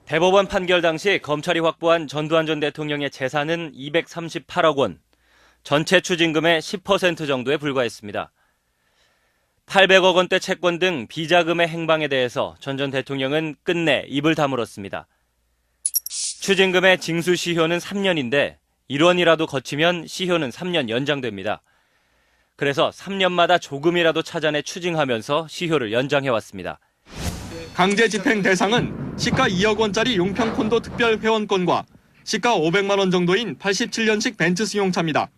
대법원 판결 당시 검찰이 확보한 전두환 전 대통령의 재산은 238억 원, 전체 추징금의 10% 정도에 불과했습니다. 800억 원대 채권 등 비자금의 행방에 대해서 전 대통령은 끝내 입을 다물었습니다. 추징금의 징수 시효는 3년인데 1원이라도 거치면 시효는 3년 연장됩니다. 그래서 3년마다 조금이라도 찾아내 추징하면서 시효를 연장해왔습니다. 강제 집행 대상은 시가 2억 원짜리 용평 콘도 특별 회원권과 시가 500만 원 정도인 87년식 벤츠 승용차입니다.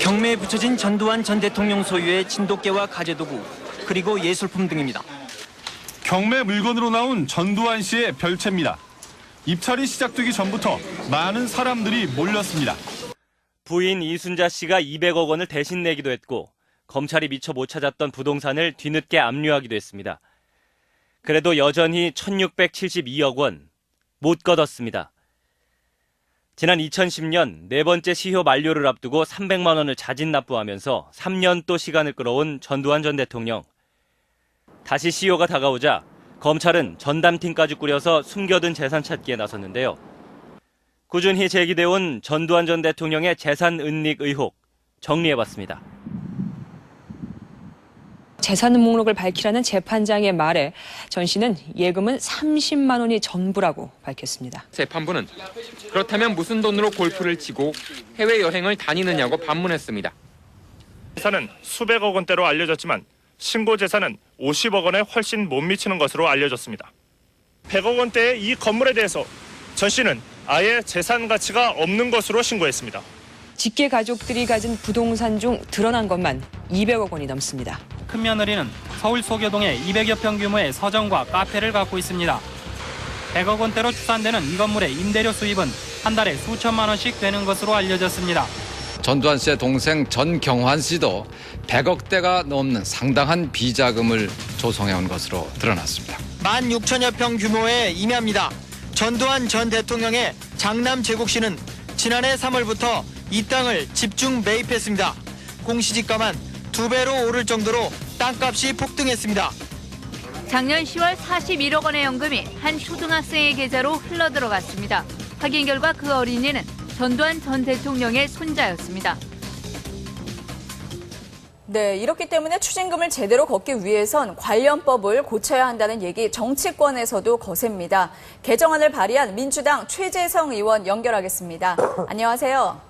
경매에 붙여진 전두환 전 대통령 소유의 진돗개와 가재도구, 그리고 예술품 등입니다. 경매 물건으로 나온 전두환 씨의 별채입니다. 입찰이 시작되기 전부터 많은 사람들이 몰렸습니다. 부인 이순자 씨가 200억 원을 대신 내기도 했고 검찰이 미처 못 찾았던 부동산을 뒤늦게 압류하기도 했습니다. 그래도 여전히 1672억 원 못 거뒀습니다. 지난 2010년 네 번째 시효 만료를 앞두고 300만 원을 자진 납부하면서 3년 또 시간을 끌어온 전두환 전 대통령. 다시 시효가 다가오자 검찰은 전담팀까지 꾸려서 숨겨둔 재산 찾기에 나섰는데요. 꾸준히 제기돼온 전두환 전 대통령의 재산 은닉 의혹 정리해봤습니다. 재산 목록을 밝히라는 재판장의 말에 전 씨는 예금은 30만 원이 전부라고 밝혔습니다. 재판부는 그렇다면 무슨 돈으로 골프를 치고 해외여행을 다니느냐고 반문했습니다. 재산은 수백억 원대로 알려졌지만 신고 재산은 50억 원에 훨씬 못 미치는 것으로 알려졌습니다. 100억 원대의 이 건물에 대해서 전 씨는 아예 재산 가치가 없는 것으로 신고했습니다. 직계 가족들이 가진 부동산 중 드러난 것만 200억 원이 넘습니다. 큰 며느리는 서울 소교동에 200여 평 규모의 서점과 카페를 갖고 있습니다. 100억 원대로 추산되는 이 건물의 임대료 수입은 한 달에 수천만 원씩 되는 것으로 알려졌습니다. 전두환 씨의 동생 전경환 씨도 100억대가 넘는 상당한 비자금을 조성해온 것으로 드러났습니다. 16,000여 평 규모의 임야입니다. 전두환 전 대통령의 장남 제국 씨는 지난해 3월부터 이 땅을 집중 매입했습니다. 공시지가만 2배로 오를 정도로 땅값이 폭등했습니다. 작년 10월 41억 원의 연금이 한 초등학생의 계좌로 흘러들어갔습니다. 확인 결과 그 어린이는 전두환 전 대통령의 손자였습니다. 네, 이렇기 때문에 추징금을 제대로 걷기 위해선 관련법을 고쳐야 한다는 얘기 정치권에서도 거셉니다. 개정안을 발의한 민주당 최재성 의원 연결하겠습니다. 안녕하세요.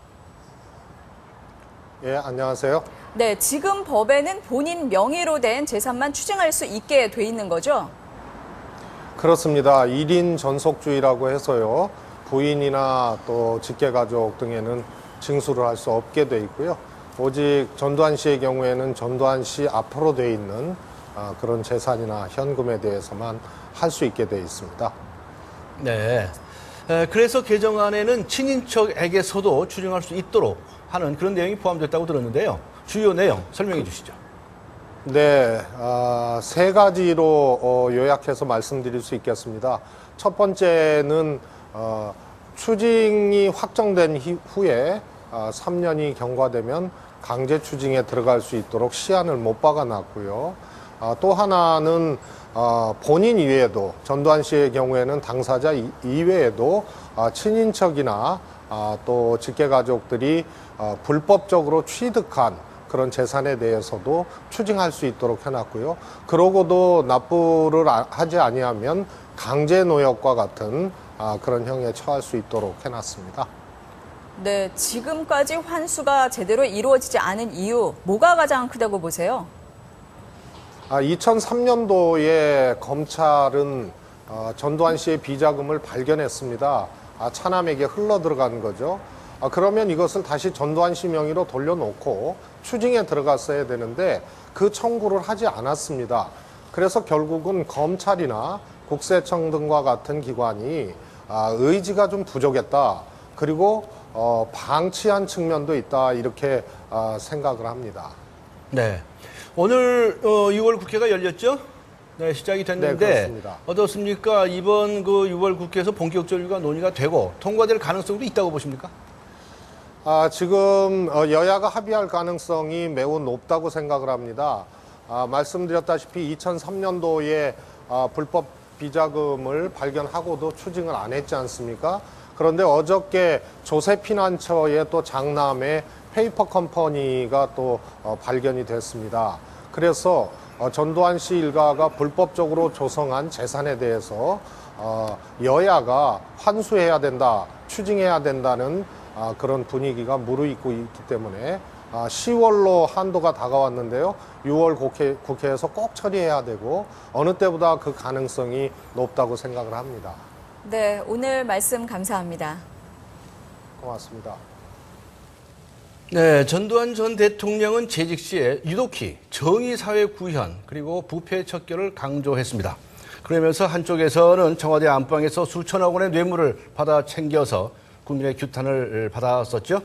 예, 안녕하세요. 네, 지금 법에는 본인 명의로 된 재산만 추징할 수 있게 돼 있는 거죠? 그렇습니다. 1인 전속주의라고 해서요. 부인이나 또 직계가족 등에는 징수를 할 수 없게 돼 있고요. 오직 전두환 씨의 경우에는 전두환 씨 앞으로 돼 있는 그런 재산이나 현금에 대해서만 할 수 있게 돼 있습니다. 네. 그래서 개정안에는 친인척에게서도 추징할 수 있도록 하는 그런 내용이 포함됐다고 들었는데요. 주요 내용 설명해 주시죠. 네, 세 가지로 요약해서 말씀드릴 수 있겠습니다. 첫 번째는 추징이 확정된 후에 3년이 경과되면 강제 추징에 들어갈 수 있도록 시한을 못 박아놨고요. 또 하나는 본인 이외에도 전두환 씨의 경우에는 당사자 이외에도 친인척이나 또 직계가족들이 불법적으로 취득한 그런 재산에 대해서도 추징할 수 있도록 해놨고요. 그러고도 납부를 하지 아니하면 강제노역과 같은 그런 형에 처할 수 있도록 해놨습니다. 네, 지금까지 환수가 제대로 이루어지지 않은 이유, 뭐가 가장 크다고 보세요? 2003년도에 검찰은 전두환 씨의 비자금을 발견했습니다. 차남에게 흘러들어간 거죠. 그러면 이것을 다시 전두환 씨 명의로 돌려놓고 추징에 들어갔어야 되는데 그 청구를 하지 않았습니다. 그래서 결국은 검찰이나 국세청 등과 같은 기관이 의지가 좀 부족했다. 그리고 방치한 측면도 있다. 이렇게 생각을 합니다. 네. 오늘 6월 국회가 열렸죠? 네, 시작이 됐는데 네, 그렇습니다. 어떻습니까? 이번 6월 국회에서 본격적으로 논의가 되고 통과될 가능성도 있다고 보십니까? 지금 여야가 합의할 가능성이 매우 높다고 생각을 합니다. 말씀드렸다시피 2003년도에 불법 비자금을 발견하고도 추징을 안 했지 않습니까? 그런데 어저께 조세피난처의 또 장남의 페이퍼 컴퍼니가 또 발견이 됐습니다. 그래서 전두환 씨 일가가 불법적으로 조성한 재산에 대해서 여야가 환수해야 된다, 추징해야 된다는 그런 분위기가 무르익고 있기 때문에 10월로 한도가 다가왔는데요. 6월 국회에서 꼭 처리해야 되고 어느 때보다 그 가능성이 높다고 생각을 합니다. 네, 오늘 말씀 감사합니다. 고맙습니다. 네, 전두환 전 대통령은 재직 시에 유독히 정의사회 구현 그리고 부패 척결을 강조했습니다. 그러면서 한쪽에서는 청와대 안방에서 수천억 원의 뇌물을 받아 챙겨서 국민의 규탄을 받았었죠.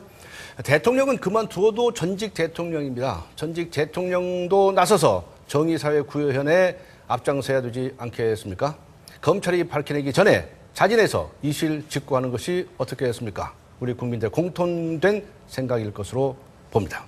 대통령은 그만두어도 전직 대통령입니다. 전직 대통령도 나서서 정의사회 구현에 앞장서야 되지 않겠습니까? 검찰이 밝혀내기 전에 자진해서 이실 직고하는 것이 어떻겠습니까? 우리 국민들 공통된 생각일 것으로 봅니다.